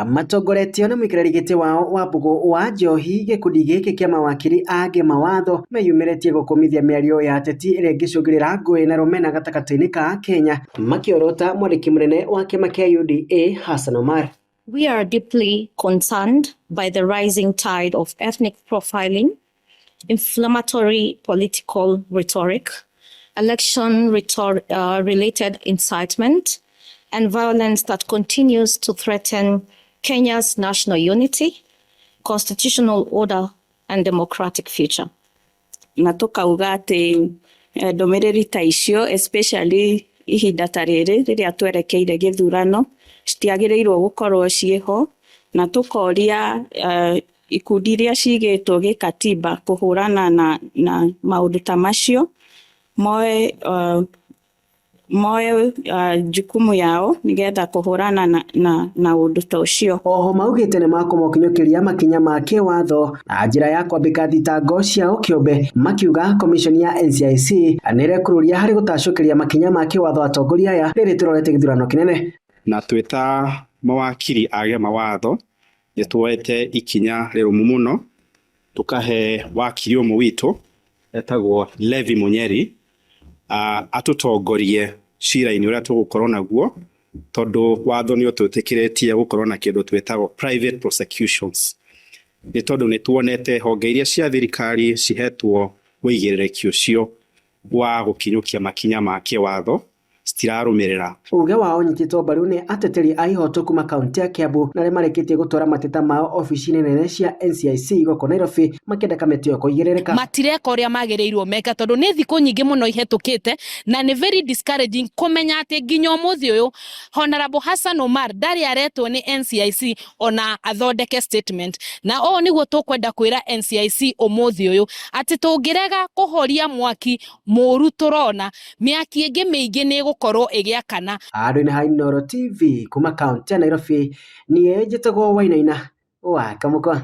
matongoretio na mwikirari giti wao Wambugu wa Njohi gikundi giki kia mawakiri age mawatho meyumiretie gukumithia miario ya ateti iria ingicungirira ngui na rumena gatagati-ini ka Kenya makiorota mwandiki munene wa kiama kia UDA Hassan Omar. We are deeply concerned by the rising tide of ethnic profiling, inflammatory political rhetoric, election-related incitement, and violence that continues to threaten Kenya's national unity, constitutional order, and democratic future. Na tukauga ati ndomereri ta icio, especially ihinda ta riri riria twerekeire githurano, citiagiriirwo gukorwo ciho, na tukoria ikundi iria cigitwo gikatiba kuhurana na maundu ta macio moe jukumu yao nigetha kuhurana na undu ta ucio. Oho maugite ni makumokinyokiria makinya ma kiwatho na njira ya kwambika thitango ciao kiumbe, makiuga commission ya NCIC anirekururia hari gutacukiria makinya ma kiwatho atongoria aya riri turorete githurano kinene. Na twita mawakiri age mawatho nituete ikinya rirumu muno tukahe wakiri umwe witu etagwo Levi Munyeri atutongorie cira-ini uria tugukorwo naguo tondu watho ni utwitikiretie gukorwo na kindu twetagwo private prosecutions. Ni tondu ni tuonete honge iria cia thirikari cihetwo wigiririki ucio wa gukinyukia makinya ma kiwatho stirarumirira. Uge wao nyititwo mbaru ni ateteri a ihoto kuma kaunti ya Kiambu na mareketie gutwara mateta mao ofici-ini nene cia NCIC goko Nairobi makenda kamiti yo kuigiririka. Matireka uria magirirwo meka tondu ni thiku nyingi muno ihetukite na ni very discouraging kumenya ati nginya umuthi uyu Honorable Hassan Omar ndari aretwo ni NCIC ona athondeke statement na o niguo tukwenda kwira NCIC umuthi uyu ati tungirega kuhoria mwaki muru turona miaki ingi mingi ni gukorwo igiakana. Andũ-inĩ ha Inooro TV kuma kaunti ya Nairobi niĩ njĩtagwo Wainaina wa Kamũkwa.